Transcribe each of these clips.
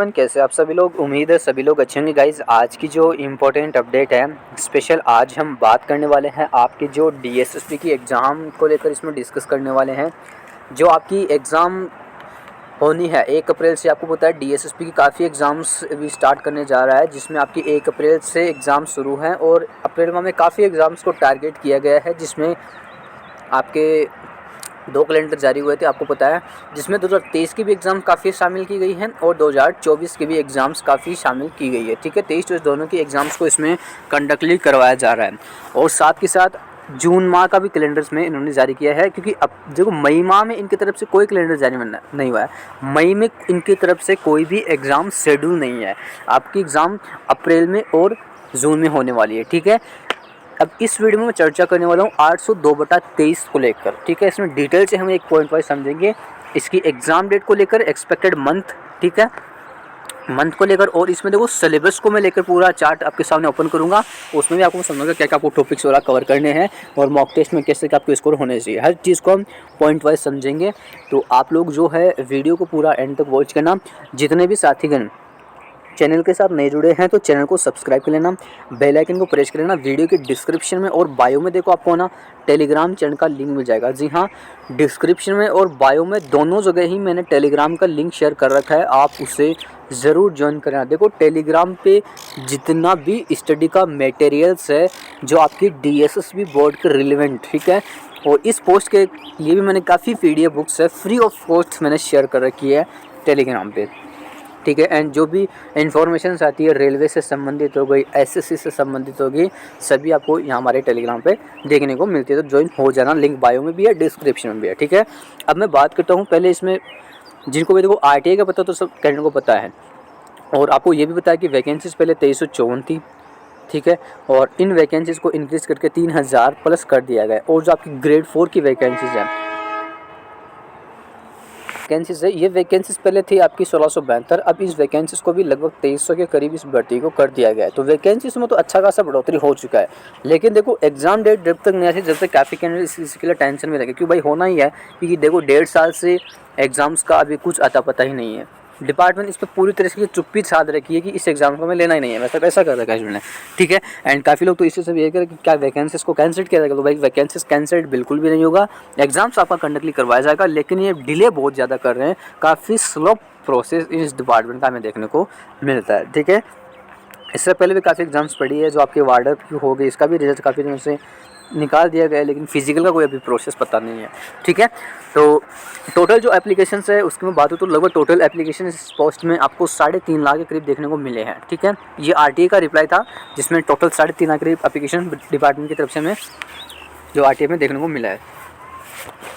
Everyone, कैसे आप सभी लोग। उम्मीद है सभी लोग अच्छे होंगे। गाइज, आज की जो इम्पोर्टेंट अपडेट है स्पेशल, आज हम बात करने वाले हैं आपकी जो डीएसएसपी की एग्ज़ाम को लेकर इसमें डिस्कस करने वाले हैं। जो आपकी एग्ज़ाम होनी है 1 अप्रैल से, आपको पता है डीएसएसपी की काफ़ी एग्ज़ाम्स अभी स्टार्ट करने जा रहा है, जिसमें आपकी 1 अप्रैल से एग्ज़ाम शुरू हैं और अप्रैल माह में काफ़ी एग्ज़ाम्स को टारगेट किया गया है, जिसमें आपके 2 कैलेंडर जारी हुए थे, आपको पता है, जिसमें 2023 की भी एग्ज़ाम काफ़ी शामिल की गई हैं और 2024 की भी एग्ज़ाम्स काफ़ी शामिल की गई है। ठीक है, 23-24 दोनों की एग्ज़ाम्स को इसमें कंडक्टली करवाया जा रहा है और साथ के साथ जून माह का भी कैलेंडर्स में इन्होंने जारी किया है, क्योंकि अब देखो मई माह में इनकी तरफ से कोई कैलेंडर जारी नहीं हुआ है। मई में इनकी तरफ से कोई भी एग्ज़ाम शेड्यूल नहीं है। आपकी एग्ज़ाम अप्रैल में और जून में होने वाली है। ठीक है, अब इस वीडियो में मैं चर्चा करने वाला हूँ 802/23 को लेकर। ठीक है, इसमें डिटेल से हम एक पॉइंट वाइज समझेंगे, इसकी एग्ज़ाम डेट को लेकर, एक्सपेक्टेड मंथ, ठीक है, मंथ को लेकर, और इसमें देखो सिलेबस को मैं लेकर पूरा चार्ट आपके सामने ओपन करूँगा। उसमें भी आपको समझूंगा क्या क्या आपको टॉपिक्स वगैरह कवर करने हैं और मॉक टेस्ट में कैसे क्या आपको स्कोर होने चाहिए। हर चीज़ को हम पॉइंट वाइज समझेंगे। तो आप लोग जो है वीडियो को पूरा एंड तक वॉच करना। जितने भी साथीगण चैनल के साथ नए जुड़े हैं तो चैनल को सब्सक्राइब कर लेना, बेल आइकन को प्रेस कर लेना। वीडियो के डिस्क्रिप्शन में और बायो में देखो आपको ना टेलीग्राम चैनल का लिंक मिल जाएगा। जी हाँ, डिस्क्रिप्शन में और बायो में दोनों जगह ही मैंने टेलीग्राम का लिंक शेयर कर रखा है, आप उसे ज़रूर ज्वाइन करना। देखो टेलीग्राम पे जितना भी स्टडी का मटेरियल्स है जो आपकी डीएसएसबी बोर्ड के रिलेवेंट, ठीक है, और इस पोस्ट के लिए भी मैंने काफ़ी पीडीएफ बुक्स है फ्री ऑफ कॉस्ट मैंने शेयर कर रखी है टेलीग्राम पे। ठीक है, एंड जो भी इन्फॉर्मेशन आती है रेलवे से संबंधित हो गई, एसएससी से संबंधित होगी, सभी आपको यहाँ हमारे टेलीग्राम पे देखने को मिलती है। तो ज्वाइन हो जाना, लिंक बायो में भी है, डिस्क्रिप्शन में भी है। ठीक है, अब मैं बात करता हूँ पहले इसमें, जिनको भी देखो आरटीआई का पता तो सब कैंडिडेट को पता है, और आपको ये भी पता है कि वैकेंसीज़ पहले 2354 थी। ठीक है, और इन वैकेंसीज़ को इंक्रीज़ करके 3000 प्लस कर दिया गया। और जो आपकी ग्रेड 4 की वैकेंसीज़ हैं, वैकेंसीज है, ये वैकेंसीज पहले थी आपकी 1672, अब इस वैकेंसीज को भी लगभग 2300 के करीब इस भर्ती को कर दिया गया है। तो वैकेंसीज में तो अच्छा खासा बढ़ोतरी हो चुका है, लेकिन देखो एग्जाम डेट जब तक नहीं आती, जब तक काफ़ी कैंडिडेट इसके लिए टेंशन में लगे, क्योंकि भाई होना ही है, क्योंकि देखो 1.5 साल से एग्ज़ाम्स का अभी कुछ अता पता ही नहीं है। डिपार्टमेंट इस पर पूरी तरह से चुप्पी साध रखी है कि इस एग्जाम को हमें लेना ही नहीं है, वैसा ऐसा कर रखा है इन्होंने। ठीक है, एंड काफ़ी लोग तो इसी से भी ये करें कि क्या वैकेंसीज को कैंसिल किया जाएगा। तो भाई वैकेंसीज कैंसिल बिल्कुल भी नहीं होगा, एग्जाम्स आपका कंडक्टली करवाया जाएगा, लेकिन ये डिले बहुत ज़्यादा कर रहे हैं, काफ़ी स्लो प्रोसेस इस डिपार्टमेंट का हमें देखने को मिलता है। ठीक है, इससे पहले भी काफ़ी एग्जाम्स पड़ी है, जो आपके वार्डर की हो गई, इसका भी रिजल्ट काफ़ी दिनों से निकाल दिया गया है, लेकिन फिजिकल का कोई अभी प्रोसेस पता नहीं है। ठीक है, तो टोटल जो एप्लीकेशंस है उसकी मैं बात हो तो लगभग टोटल एप्लीकेशन इस पोस्ट में आपको 3.5 लाख के करीब देखने को मिले हैं। ठीक है, ये आरटीआई का रिप्लाई था, जिसमें टोटल 3.5 लाख के करीब एप्लीकेशन डिपार्टमेंट की तरफ से हमें जो आरटीआई में देखने को मिला है।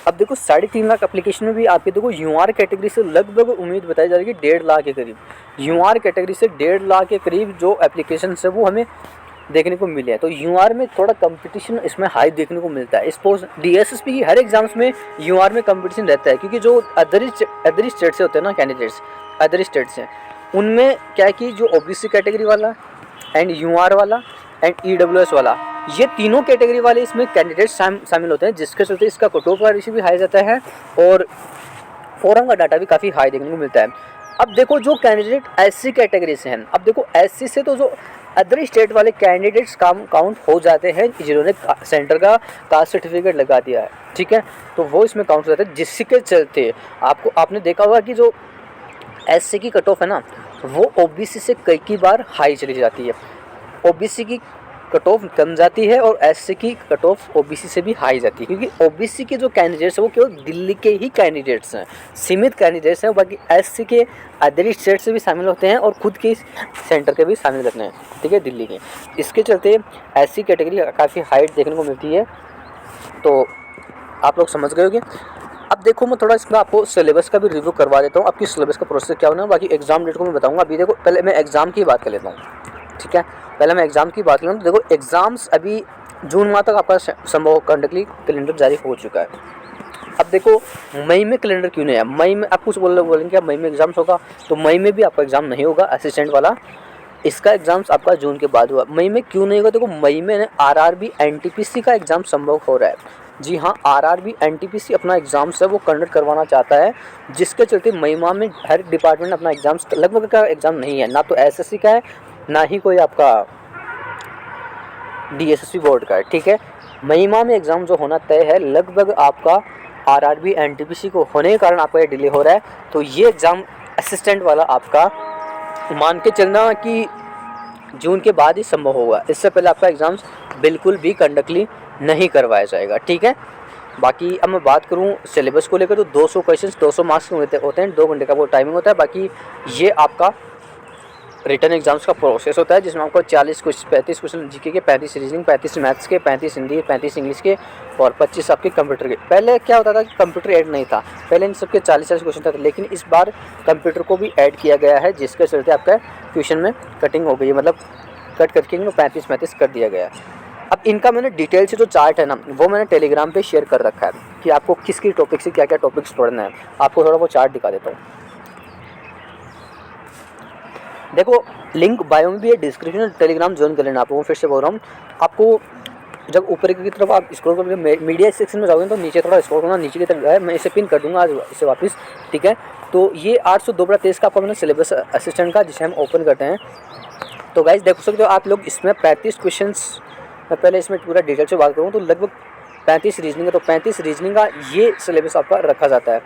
अब देखो 3.5 लाख एप्लीकेशन में भी आपके देखो यूआर कैटेगरी से लगभग उम्मीद बताई जा रही है कि 1.5 लाख के करीब, यूआर कैटेगरी से 1.5 लाख के करीब जो एप्लीकेशन है वो हमें देखने को मिले हैं। तो यूआर में थोड़ा कंपटीशन इसमें हाई देखने को मिलता है। इस पोस्ट डीएसएसपी की हर एग्जाम्स में यूआर में कंपटीशन रहता है, क्योंकि जो अदर स्टेट से होते हैं ना कैंडिडेट्स, अदर स्टेट से, उनमें क्या है कि जो ओबीसी कैटेगरी वाला एंड यूआर वाला एंड ईडब्ल्यूएस वाला, ये तीनों कैटेगरी वाले इसमें कैंडिडेट शामिल होते हैं, जिसके चलते इसका कट ऑफ का रेशियो भी हाई जाता है और फोरम का डाटा भी काफ़ी हाई देखने को मिलता है। अब देखो जो कैंडिडेट एससी कैटेगरी से हैं, अब देखो एससी से तो जो अदर स्टेट वाले कैंडिडेट्स काउंट हो जाते हैं जिन्होंने सेंटर का कास्ट सर्टिफिकेट लगा दिया है। ठीक है, तो वो इसमें काउंट हो जाते हैं, जिसके चलते आपने देखा होगा कि जो एससी की कट ऑफ है ना, वो ओबीसी से कई बार हाई चली जाती है। ओबीसी की कट ऑफ कम जाती है और एससी की कट ऑफ ओबीसी से भी हाई जाती है, क्योंकि ओबीसी के जो कैंडिडेट्स हैं वो केवल दिल्ली के ही कैंडिडेट्स हैं, सीमित कैंडिडेट्स हैं, बाकी एससी के अदर स्टेट से भी शामिल होते हैं और खुद के सेंटर के भी शामिल रहते हैं। ठीक है, दिल्ली के, इसके चलते एससी कैटेगरी काफ़ी हाइट देखने को मिलती है। तो आप लोग समझ गए होंगे। अब देखो मैं थोड़ा इसमें आपको सिलेबस का भी रिव्यू करवा देता हूँ, आपकी सिलेबस का प्रोसेस क्या होना है, बाकी एग्जाम डेट को मैं बताऊँगा। अभी देखो पहले मैं एग्जाम की बात कर लेता हूँ। ठीक है, पहले मैं एग्ज़ाम की बात करूँ तो देखो एग्ज़ाम्स अभी जून माह तक आपका संभव कंडक्टली कैलेंडर जारी हो चुका है। अब देखो मई में कैलेंडर क्यों नहीं है, मई में आप कुछ बोलेंगे क्या मई में एग्ज़ाम्स होगा, तो मई में भी आपका एग्ज़ाम नहीं होगा असिस्टेंट वाला, इसका एग्ज़ाम्स आपका जून के बाद हुआ। मई में क्यों नहीं होगा, देखो मई में आरआरबी एनटीपीसी का एग्ज़ाम संभव हो रहा है, जी हाँ, आरआरबी एनटीपीसी अपना एग्ज़ाम्स है वो कंडक्ट करवाना चाहता है, जिसके चलते मई माह में हर डिपार्टमेंट अपना एग्ज़ाम्स लगभग का एग्ज़ाम नहीं है, ना तो एसएससी का है ना ही कोई आपका डीएसएससी बोर्ड का है। ठीक है, मई माह में एग्ज़ाम जो होना तय है लगभग आपका आरआरबी एनटीपीसी को होने के कारण आपका ये डिले हो रहा है। तो ये एग्ज़ाम असिस्टेंट वाला आपका मान के चलना कि जून के बाद ही संभव होगा, इससे पहले आपका एग्ज़ाम्स बिल्कुल भी कंडक्टली नहीं करवाया जाएगा। ठीक है, बाकी अब मैं बात करूं सिलेबस को लेकर तो 200 क्वेश्चंस 200 मार्क्स के होते हैं, 2 घंटे का वो टाइमिंग होता है। बाकी ये आपका रिटर्न एग्जाम्स का प्रोसेस होता है, जिसमें आपको 35 क्वेश्चन जीके के, 35 रीजनिंग, 35 मैथ्स के, 35 हिंदी, 35 इंग्लिश के और 25 आपके कंप्यूटर के। पहले क्या होता था कि कंप्यूटर ऐड नहीं था, पहले इन सबके 40 क्वेश्चन थे, लेकिन इस बार कंप्यूटर को भी ऐड किया गया है, जिसके चलते आपका क्वेश्चन में कटिंग हो गई है, मतलब कट करके 35 कर दिया गया है। अब इनका मैंने डिटेल से जो चार्ट है ना वो मैंने टेलीग्राम पे शेयर कर रखा है कि आपको किस किस टॉपिक से क्या क्या टॉपिक्स पढ़ना है। आपको थोड़ा वो चार्ट दिखा देता हूँ। देखो लिंक बायो में भी है, डिस्क्रिप्शन में टेलीग्राम ज्वाइन कर लेना। आपको फिर से बोल रहा हूँ, आपको जब ऊपर की तरफ आप स्क्रॉल करके मीडिया सेक्शन में जाओगे तो नीचे थोड़ा स्क्रॉल करना, नीचे की तरफ है, मैं इसे पिन कर दूंगा आज इसे वापस। ठीक है, तो ये 802/23 का आपका मैंने सिलेबस असिस्टेंट का, जिसे हम ओपन करते हैं। तो गाइज देख सकते हो आप लोग, इसमें 35 क्वेश्चंस, मैं पहले इसमें पूरा डिटेल से बात करूँ तो लगभग 35 रीजनिंग है, तो 35 रीजनिंग का ये सिलेबस आपका रखा जाता है।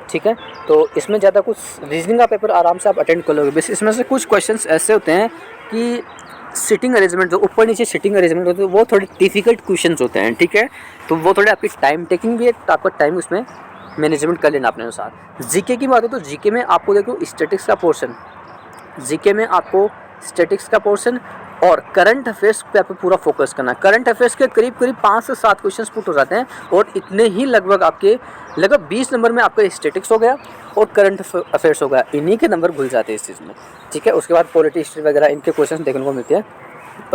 ठीक है, तो इसमें ज़्यादा कुछ रीजनिंग का पेपर आराम से आप अटेंड कर लोगे। बस इसमें से कुछ क्वेश्चंस ऐसे होते हैं कि सिटिंग अरेंजमेंट, जो ऊपर नीचे सिटिंग अरेंजमेंट होते हैं वो थोड़े डिफिकल्ट क्वेश्चंस होते हैं। ठीक है, तो वो थोड़े आपकी टाइम टेकिंग भी है, तो आपका टाइम उसमें मैनेजमेंट कर लेना अपने अनुसार। जीके की बात हो तो जीके में आपको देखो स्टैटिक्स का पोर्शन, जीके में आपको स्टैटिक्स का पोर्शन और करंट अफेयर्स पे आपको पूरा फोकस करना है। करंट अफेयर्स के करीब 5 से 7 क्वेश्चंस पुट हो जाते हैं और इतने ही लगभग आपके 20 नंबर में आपका स्टैटिक्स हो गया और करंट अफेयर्स हो गया, इन्हीं के नंबर भूल जाते हैं इस चीज़ में। ठीक है, उसके बाद पॉलिटी हिस्ट्री वगैरह इनके क्वेश्चन देखने को मिलते हैं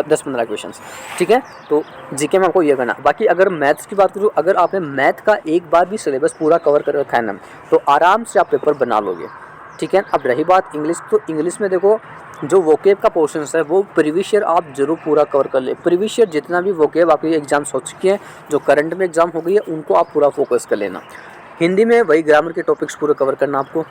10-15 क्वेश्चन। ठीक है, तो जीके में आपको ये करना। बाकी अगर मैथ्स की बात करूँ, अगर आपने मैथ का एक बार भी सिलेबस पूरा कवर कर रखा है ना तो आराम से आप पेपर बना लोगे। ठीक है, अब रही बात इंग्लिश, तो इंग्लिश में देखो जो वोकेब का पोर्शन है वो प्रीवियस ईयर आप जरूर पूरा कवर कर ले। प्रीवियस ईयर जितना भी वोकेब आपकी एग्जाम्स हो चुकी हैं, जो करंट में एग्जाम हो गई है, उनको आप पूरा फोकस कर लेना। हिंदी में वही ग्रामर के टॉपिक्स पूरे कवर करना आपको।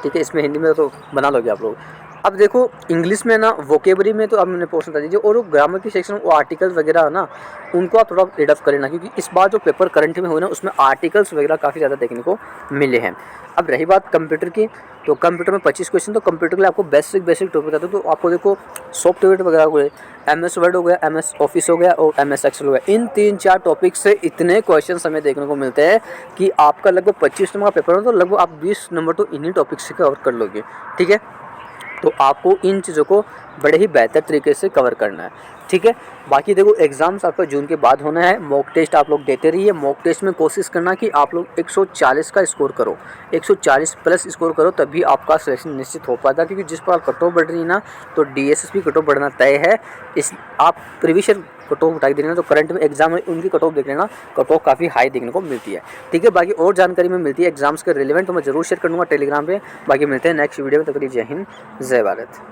ठीक है, इसमें हिंदी में तो बना लोगे आप लोग। अब देखो इंग्लिश में ना वोकेबरी में तो अब मैंने पोर्शन बता दीजिए, और वो ग्रामर की सेक्शन वो आर्टिकल्स वगैरह है ना, उनको आप थोड़ा रीड ऑफ कर लेना, क्योंकि इस बार जो पेपर करंट में हुए ना उसमें आर्टिकल्स वगैरह काफ़ी ज़्यादा देखने को मिले हैं। अब रही बात कंप्यूटर की, तो कंप्यूटर में 25 क्वेश्चन, तो कंप्यूटर के लिए आपको बेसिक टॉपिक बताते हो। तो आपको देखो सॉफ्टवेयर वगैरह हो गए, MS वर्ड हो गया, MS ऑफिस हो गया और MS एक्सेल हो गया, इन 3-4 टॉपिक से इतने क्वेश्चन हमें देखने को मिलते हैं कि आपका लगभग 25 नंबर का पेपर हो तो लगभग आप 20 नंबर तो इन्हीं टॉपिक से कवर कर लोगे। ठीक है, तो आपको इन चीज़ों को बड़े ही बेहतर तरीके से कवर करना है। ठीक है, बाकी देखो एग्ज़ाम्स आपका जून के बाद होना है। मॉक टेस्ट आप लोग देते रहिए। मॉक टेस्ट में कोशिश करना कि आप लोग 140 का स्कोर करो, 140 प्लस स्कोर करो, तभी आपका सिलेक्शन निश्चित हो पाता है। क्योंकि जिस पर कट ऑफ बढ़ रही है ना, तो DSSP कट ऑफ बढ़ना तय है। इस आप प्रीवियस ईयर कट ऑफ उठाई देना, तो करंट में एग्जाम है उनकी कट ऑफ देख लेना, कट ऑफ काफ़ी हाई देखने को मिलती है। ठीक है, बाकी और जानकारी में मिलती है एग्जाम्स के रिलेवेंट, तो मैं जरूर शेयर करूँगा टेलीग्राम पे। बाकी मिलते हैं नेक्स्ट वीडियो में, तक जय हिंद जय भारत।